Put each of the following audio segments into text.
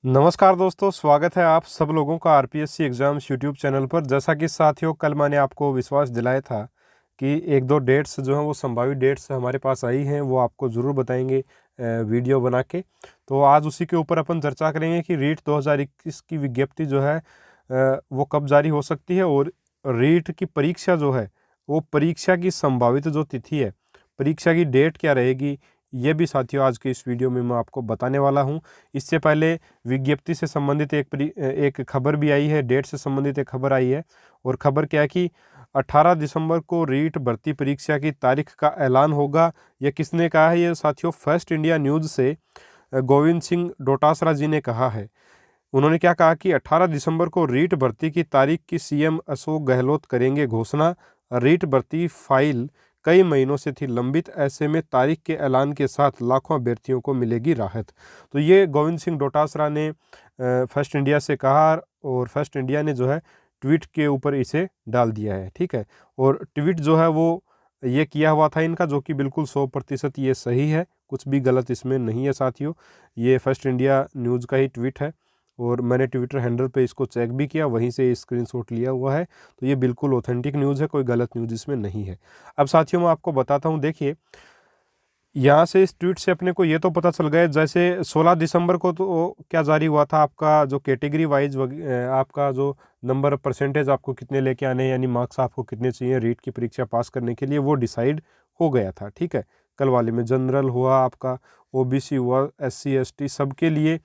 नमस्कार दोस्तों, स्वागत है आप सब लोगों का आरपीएससी एग्ज़ाम्स यूट्यूब चैनल पर। जैसा कि साथियों, कल मैंने आपको विश्वास दिलाया था कि एक दो डेट्स जो हैं वो संभावित डेट्स हमारे पास आई हैं, वो आपको ज़रूर बताएंगे वीडियो बना के। तो आज उसी के ऊपर अपन चर्चा करेंगे कि रीट 2021 की विज्ञप्ति जो है वो कब जारी हो सकती है, और रीट की परीक्षा जो है वो परीक्षा की संभावित जो तिथि है, परीक्षा की डेट क्या रहेगी, ये भी साथियों आज के इस वीडियो में मैं आपको बताने वाला हूँ। इससे पहले विज्ञप्ति से संबंधित एक खबर भी आई है, डेट से संबंधित एक खबर आई है। और खबर क्या है कि 18 दिसंबर को रीट भर्ती परीक्षा की तारीख का ऐलान होगा। ये किसने कहा है? ये साथियों फर्स्ट इंडिया न्यूज़ से गोविंद सिंह डोटासरा जी ने कहा है। उन्होंने क्या कहा कि 18 दिसंबर को रीट भर्ती की तारीख की सीएम अशोक गहलोत करेंगे घोषणा। रीट भर्ती फाइल कई महीनों से थी लंबित, ऐसे में तारीख के ऐलान के साथ लाखों अभ्यर्थियों को मिलेगी राहत। तो ये गोविंद सिंह डोटासरा ने फर्स्ट इंडिया से कहा, और फर्स्ट इंडिया ने जो है ट्वीट के ऊपर इसे डाल दिया है। ठीक है, और ट्वीट जो है वो ये किया हुआ था इनका, जो कि बिल्कुल 100% ये सही है, कुछ भी गलत इसमें नहीं है साथियों। ये फर्स्ट इंडिया न्यूज़ का ही ट्वीट है, और मैंने ट्विटर हैंडल पे इसको चेक भी किया, वहीं से स्क्रीनशॉट लिया हुआ है। तो ये बिल्कुल ऑथेंटिक न्यूज़ है, कोई गलत न्यूज़ इसमें नहीं है। अब साथियों मैं आपको बताता हूँ, देखिए यहाँ से इस ट्वीट से अपने को ये तो पता चल गया, जैसे 16 दिसंबर को तो क्या जारी हुआ था, आपका जो कैटेगरी वाइज आपका जो नंबर परसेंटेज आपको कितने लेके आने हैं, यानी मार्क्स आपको कितने चाहिए रीट की परीक्षा पास करने के लिए, वो डिसाइड हो गया था। ठीक है, कल वाले में जनरल हुआ, आपका ओबीसी हुआ, एससी एसटी, सबके लिए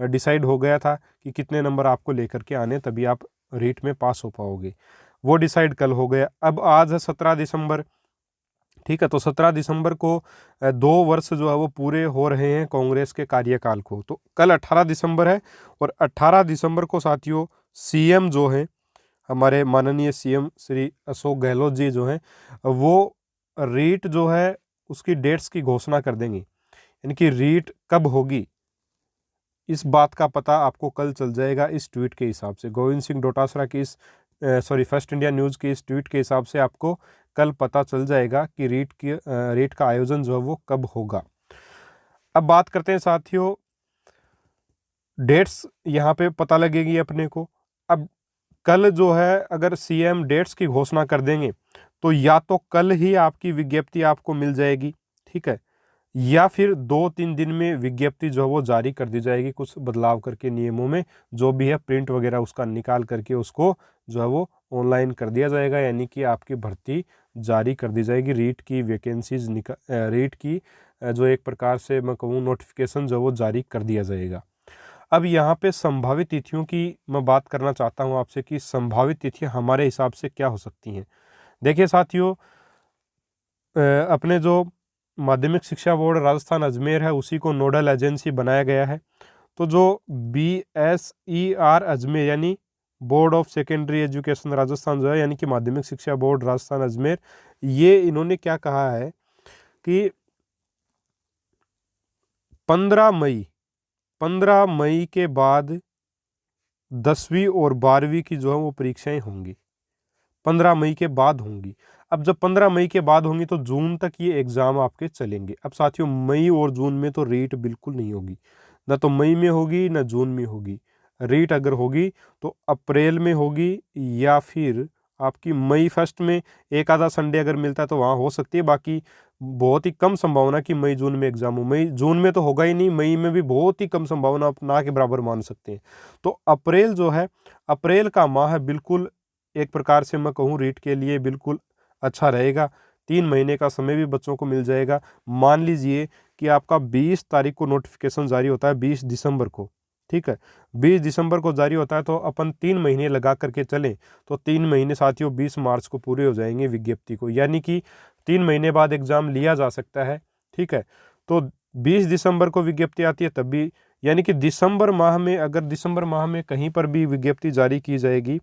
डिसाइड हो गया था कि कितने नंबर आपको लेकर के आने, तभी आप रीट में पास हो पाओगे। वो डिसाइड कल हो गया। अब आज है 17 दिसंबर। ठीक है, तो 17 दिसंबर को 2 वर्ष जो है वो पूरे हो रहे हैं कांग्रेस के कार्यकाल को। तो कल 18 दिसंबर है, और 18 दिसंबर को साथियों सीएम जो हैं, हमारे माननीय सीएम श्री अशोक गहलोत जी जो हैं, वो रीट जो है उसकी डेट्स की घोषणा कर देंगे। यानी कि रीट कब होगी इस बात का पता आपको कल चल जाएगा इस ट्वीट के हिसाब से। गोविंद सिंह डोटासरा की इस फर्स्ट इंडिया न्यूज़ के इस ट्वीट के हिसाब से आपको कल पता चल जाएगा कि रीट का आयोजन जो है वो कब होगा। अब बात करते हैं साथियों, डेट्स यहाँ पे पता लगेगी अपने को। अब कल जो है अगर सीएम डेट्स की घोषणा कर देंगे, तो या तो कल ही आपकी विज्ञप्ति आपको मिल जाएगी, ठीक है, या फिर 2-3 दिन में विज्ञप्ति जो है वो जारी कर दी जाएगी, कुछ बदलाव करके नियमों में, जो भी है प्रिंट वगैरह उसका निकाल करके उसको जो है वो ऑनलाइन कर दिया जाएगा। यानी कि आपकी भर्ती जारी कर दी जाएगी, रीट की वैकेंसीज रीट की जो एक प्रकार से मैं कहूँ नोटिफिकेशन जो है वो जारी कर दिया जाएगा। अब यहाँ पे संभावित तिथियों की मैं बात करना चाहता हूँ आपसे कि संभावित तिथियाँ हमारे हिसाब से क्या हो सकती हैं। देखिए साथियों, अपने जो माध्यमिक शिक्षा बोर्ड राजस्थान अजमेर है, उसी को नोडल एजेंसी बनाया गया है। तो जो BSER अजमेर यानी board of secondary education Rajasthan जो है, यानी कि माध्यमिक शिक्षा बोर्ड राजस्थान अजमेर, ये इन्होंने क्या कहा है कि 15 मई के बाद 10वीं और 12वीं की जो है वो परीक्षाएं होंगी, 15 मई के बाद होंगी। अब जब 15 मई के बाद होंगी तो जून तक ये एग्ज़ाम आपके चलेंगे। अब साथियों मई और जून में तो रीट बिल्कुल नहीं होगी, ना तो मई में होगी ना जून में होगी। रीट अगर होगी तो अप्रैल में होगी, या फिर आपकी मई फर्स्ट में एक आधा संडे अगर मिलता है तो वहाँ हो सकती है। बाकी बहुत ही कम संभावना कि मई जून में एग्ज़ाम हो। मई जून में तो होगा ही नहीं, मई में भी बहुत ही कम संभावना, आप ना के बराबर मान सकते हैं। तो अप्रैल जो है, अप्रैल का माह है, बिल्कुल एक प्रकार से मैं कहूँ रीट के लिए बिल्कुल अच्छा रहेगा। 3 महीने का समय भी बच्चों को मिल जाएगा। मान लीजिए कि आपका 20 तारीख को नोटिफिकेशन जारी होता है, 20 दिसंबर को, ठीक है, 20 दिसंबर को जारी होता है, तो अपन 3 महीने लगा करके चलें तो 3 महीने साथियों 20 मार्च को पूरे हो जाएंगे विज्ञप्ति को, यानी कि 3 महीने बाद एग्ज़ाम लिया जा सकता है। ठीक है, तो 20 दिसंबर को विज्ञप्ति आती है तब भी, यानी कि दिसंबर माह में, अगर दिसंबर माह में कहीं पर भी विज्ञप्ति जारी की जाएगी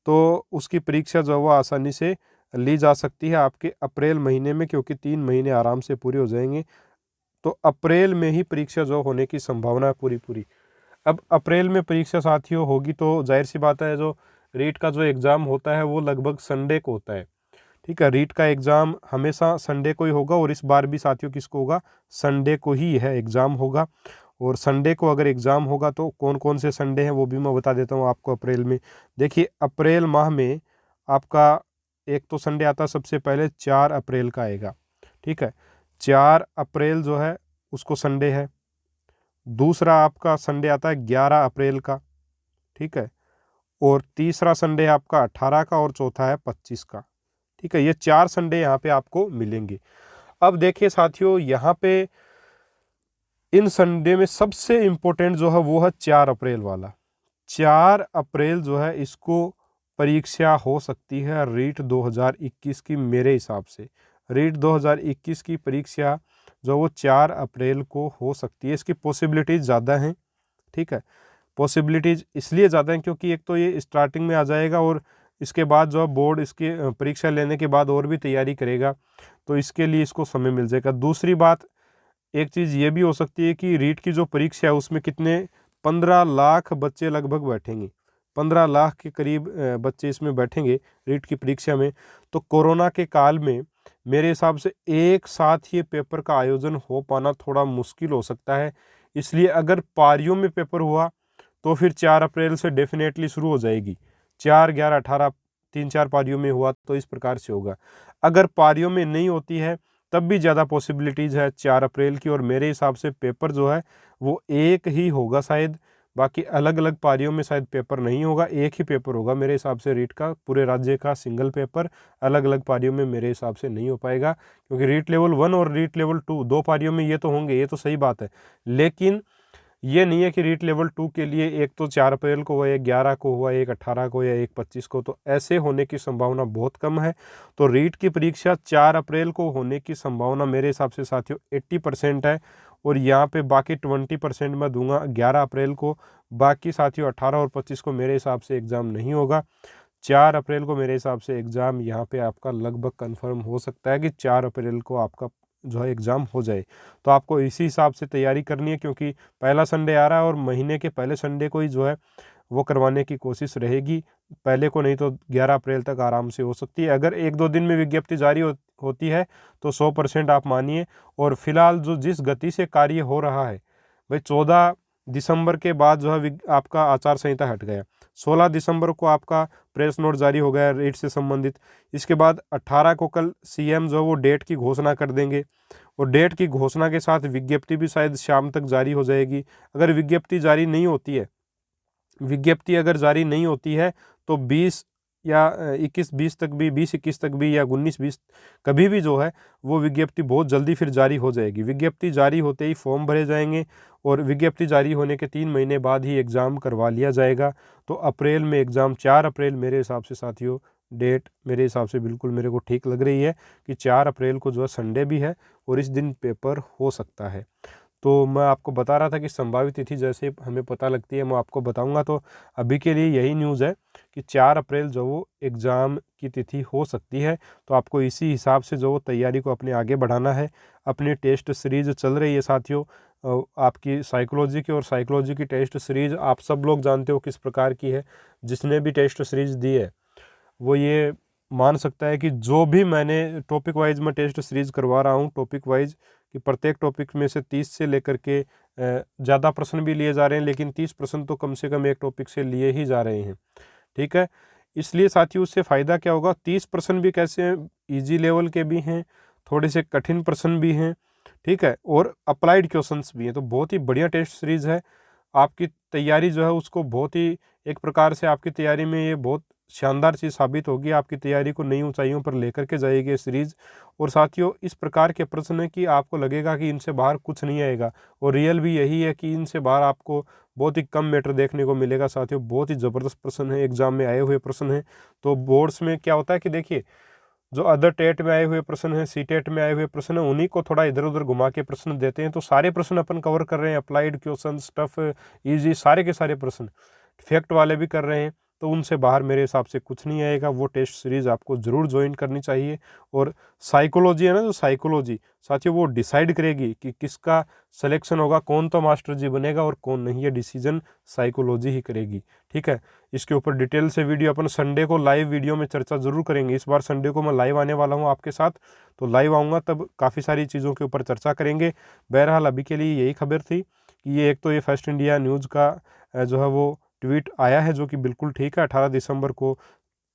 तो उसकी परीक्षा जो है वो आसानी से ली जा सकती है आपके अप्रैल महीने में, क्योंकि 3 महीने आराम से पूरे हो जाएंगे। तो अप्रैल में ही परीक्षा जो होने की संभावना है पूरी पूरी। अब अप्रैल में परीक्षा साथियों होगी तो जाहिर सी बात है, जो रीट का जो एग्ज़ाम होता है वो लगभग संडे को होता है। ठीक है, रीट का एग्ज़ाम हमेशा संडे को ही होगा, और इस बार भी साथियों किसको होगा, संडे को ही है एग्ज़ाम होगा। और संडे को अगर एग्ज़ाम होगा तो कौन कौन से संडे हैं वो भी मैं बता देता हूँ आपको अप्रैल में। देखिए अप्रैल माह में आपका एक तो संडे आता है सबसे पहले 4 अप्रैल का आएगा, ठीक है। 4 अप्रैल जो है उसको संडे है। दूसरा आपका संडे आता है 11 अप्रैल का, ठीक है। और तीसरा संडे आपका 18 का और चौथा है 25 का, ठीक है। ये 4 संडे यहाँ पे आपको मिलेंगे। अब देखिए साथियों, यहाँ पे इन संडे में सबसे इम्पोर्टेंट जो है वो है 4 अप्रैल वाला। 4 अप्रैल जो है इसको परीक्षा हो सकती है रीट 2021 की। मेरे हिसाब से रीट 2021 की परीक्षा जो वो 4 अप्रैल को हो सकती है। इसकी पॉसिबिलिटीज़ ज़्यादा हैं, ठीक है। पॉसिबिलिटीज़ इसलिए ज़्यादा हैं क्योंकि एक तो ये स्टार्टिंग में आ जाएगा और इसके बाद जो है बोर्ड इसके परीक्षा लेने के बाद और भी तैयारी करेगा, तो इसके लिए इसको समय मिल जाएगा। दूसरी बात, एक चीज़ ये भी हो सकती है कि रीट की जो परीक्षा है उसमें कितने 15 लाख बच्चे लगभग बैठेंगे। 15 लाख के करीब बच्चे इसमें बैठेंगे रीट की परीक्षा में। तो कोरोना के काल में मेरे हिसाब से एक साथ ये पेपर का आयोजन हो पाना थोड़ा मुश्किल हो सकता है। इसलिए अगर पारियों में पेपर हुआ तो फिर 4 अप्रैल से डेफिनेटली शुरू हो जाएगी। 4, 11, 18 3-4 पारियों में हुआ तो इस प्रकार से होगा। अगर पारियों में नहीं होती है तब भी ज़्यादा पॉसिबिलिटीज़ है 4 अप्रैल की। और मेरे हिसाब से पेपर जो है वो एक ही होगा शायद, बाकी अलग अलग पारियों में शायद पेपर नहीं होगा, एक ही पेपर होगा मेरे हिसाब से रीट का, पूरे राज्य का सिंगल पेपर। अलग अलग पारियों में मेरे हिसाब से नहीं हो पाएगा, क्योंकि रीट लेवल 1 और रीट लेवल 2 2 पारियों में ये तो होंगे, ये तो सही बात है। लेकिन ये नहीं है कि रीट लेवल 2 के लिए एक तो 4 अप्रैल को हुआ, एक 11 को हुआ, एक 18 को या एक 25 को, तो ऐसे होने की संभावना बहुत कम है। तो रीट की परीक्षा 4 अप्रैल को होने की संभावना मेरे हिसाब से साथियों 80% है। और यहाँ पे बाकी 20% मैं दूंगा 11 अप्रैल को। बाकी साथियों 18 और 25 को मेरे हिसाब से एग्ज़ाम नहीं होगा। 4 अप्रैल को मेरे हिसाब से एग्ज़ाम यहाँ पे आपका लगभग कंफर्म हो सकता है कि 4 अप्रैल को आपका जो है एग्ज़ाम हो जाए। तो आपको इसी हिसाब से तैयारी करनी है, क्योंकि पहला संडे आ रहा है और महीने के पहले संडे को ही जो है वो करवाने की कोशिश रहेगी। पहले को नहीं तो 11 अप्रैल तक आराम से हो सकती है। अगर 1-2 दिन में विज्ञप्ति जारी होती है तो 100% आप मानिए। और फिलहाल जो जिस गति से कार्य हो रहा है भाई, 14 दिसंबर के बाद जो है आपका आचार संहिता हट गया। 16 दिसंबर को आपका प्रेस नोट जारी हो गया रीट से संबंधित। इसके बाद 18 को कल सीएम जो है वो डेट की घोषणा कर देंगे, और डेट की घोषणा के साथ विज्ञप्ति भी शायद शाम तक जारी हो जाएगी। अगर विज्ञप्ति जारी नहीं होती है, विज्ञप्ति अगर जारी नहीं होती है तो 20 या 21-20 तक भी, 20-21 तक भी, या 19-20 कभी भी जो है वो विज्ञप्ति बहुत जल्दी फिर जारी हो जाएगी। विज्ञप्ति जारी होते ही फॉर्म भरे जाएंगे और विज्ञप्ति जारी होने के 3 महीने बाद ही एग्ज़ाम करवा लिया जाएगा। तो अप्रैल में एग्ज़ाम 4 अप्रैल मेरे हिसाब से साथियों डेट मेरे हिसाब से बिल्कुल मेरे को ठीक लग रही है कि 4 अप्रैल को जो है संडे भी है और इस दिन पेपर हो सकता है। तो मैं आपको बता रहा था कि संभावित तिथि जैसे हमें पता लगती है मैं आपको बताऊंगा। तो अभी के लिए यही न्यूज़ है कि 4 अप्रैल जो वो एग्ज़ाम की तिथि हो सकती है। तो आपको इसी हिसाब से जो वो तैयारी को अपने आगे बढ़ाना है। अपनी टेस्ट सीरीज़ चल रही है साथियों, आपकी साइकोलॉजी की, और साइकोलॉजी की टेस्ट सीरीज़ आप सब लोग जानते हो किस प्रकार की है। जिसने भी टेस्ट सीरीज़ दी है वो ये मान सकता है कि जो भी मैंने टॉपिक वाइज में टेस्ट सीरीज़ करवा रहा हूँ, टॉपिक वाइज कि प्रत्येक टॉपिक में से 30 से लेकर के ज़्यादा प्रश्न भी लिए जा रहे हैं, लेकिन 30 प्रश्न तो कम से कम एक टॉपिक से लिए ही जा रहे हैं, ठीक है। इसलिए साथियों उससे फ़ायदा क्या होगा, 30 प्रश्न भी कैसे हैं, ईजी लेवल के भी हैं, थोड़े से कठिन प्रश्न भी हैं, ठीक है, और अप्लाइड क्वेश्चंस भी हैं। तो बहुत ही बढ़िया टेस्ट सीरीज़ है। आपकी तैयारी जो है उसको बहुत ही एक प्रकार से आपकी तैयारी में ये बहुत शानदार चीज़ साबित होगी। आपकी तैयारी को नई ऊंचाइयों पर लेकर के जाएगी ये सीरीज़। और साथियों इस प्रकार के प्रश्न है कि आपको लगेगा कि इनसे बाहर कुछ नहीं आएगा, और रियल भी यही है कि इनसे बाहर आपको बहुत ही कम मैटर देखने को मिलेगा। साथियों बहुत ही ज़बरदस्त प्रश्न है, एग्जाम में आए हुए प्रश्न हैं। तो बोर्ड्स में क्या होता है कि देखिए जो अदर टेट में आए हुए प्रश्न हैं, सी टेट में आए हुए प्रश्न हैं, उन्हीं को थोड़ा इधर उधर घुमा के प्रश्न देते हैं। तो सारे प्रश्न अपन कवर कर रहे हैं, अप्लाइड क्वेश्चन, टफ, इजी, सारे के सारे प्रश्न फैक्ट वाले भी कर रहे हैं। तो उनसे बाहर मेरे हिसाब से कुछ नहीं आएगा। वो टेस्ट सीरीज़ आपको ज़रूर ज्वाइन करनी चाहिए। और साइकोलॉजी है ना, जो साइकोलॉजी साथियों वो डिसाइड करेगी कि किसका सिलेक्शन होगा, कौन तो मास्टर जी बनेगा और कौन नहीं। ये डिसीजन साइकोलॉजी ही करेगी, ठीक है। इसके ऊपर डिटेल से वीडियो अपन संडे को लाइव वीडियो में चर्चा जरूर करेंगे। इस बार संडे को मैं लाइव आने वाला हूँ आपके साथ, तो लाइव आऊँगा तब काफ़ी सारी चीज़ों के ऊपर चर्चा करेंगे। बहरहाल अभी के लिए यही खबर थी कि ये एक तो ये फर्स्ट इंडिया न्यूज़ का जो है वो ट्वीट आया है जो कि बिल्कुल ठीक है 18 दिसंबर को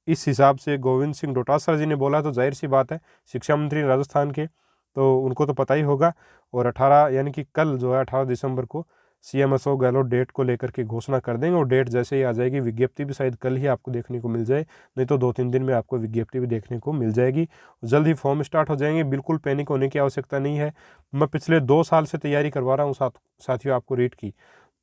इस हिसाब से गोविंद सिंह डोटासरा जी ने बोला, तो जाहिर सी बात है शिक्षा मंत्री राजस्थान के, तो उनको तो पता ही होगा। और 18 यानी कि कल जो है 18 दिसंबर को सीएम अशोक गहलोत डेट को लेकर के घोषणा कर देंगे, और डेट जैसे ही आ जाएगी, विज्ञप्ति भी शायद कल ही आपको देखने को मिल जाए, नहीं तो 2-3 दिन में आपको विज्ञप्ति भी देखने को मिल जाएगी। जल्द ही फॉर्म स्टार्ट हो जाएंगे, बिल्कुल पैनिक होने की आवश्यकता नहीं है। मैं पिछले 2 साल से तैयारी करवा रहा हूँ साथियों आपको रीट की,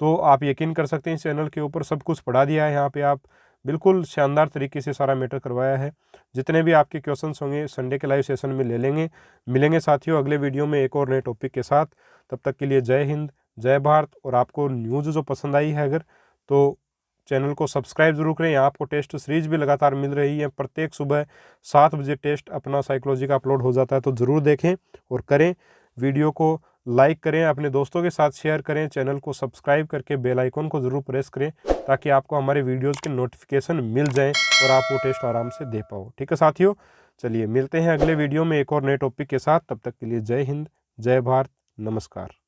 तो आप यकीन कर सकते हैं इस चैनल के ऊपर सब कुछ पढ़ा दिया है। यहाँ पे आप बिल्कुल शानदार तरीके से सारा मैटर करवाया है। जितने भी आपके क्वेश्चंस होंगे संडे के लाइव सेशन में ले लेंगे। मिलेंगे साथियों अगले वीडियो में एक और नए टॉपिक के साथ। तब तक के लिए जय हिंद, जय भारत। और आपको न्यूज़ जो पसंद आई है अगर, तो चैनल को सब्सक्राइब जरूर करें। यहाँ आपको टेस्ट सीरीज भी लगातार मिल रही है, प्रत्येक सुबह 7 बजे टेस्ट अपना साइकोलॉजी का अपलोड हो जाता है, तो ज़रूर देखें और करें। वीडियो को लाइक करें, अपने दोस्तों के साथ शेयर करें, चैनल को सब्सक्राइब करके बेल आइकन को ज़रूर प्रेस करें ताकि आपको हमारे वीडियोज़ के नोटिफिकेशन मिल जाएं और आप वो टेस्ट आराम से दे पाओ। ठीक है साथियों, चलिए मिलते हैं अगले वीडियो में एक और नए टॉपिक के साथ। तब तक के लिए जय हिंद, जय भारत, नमस्कार।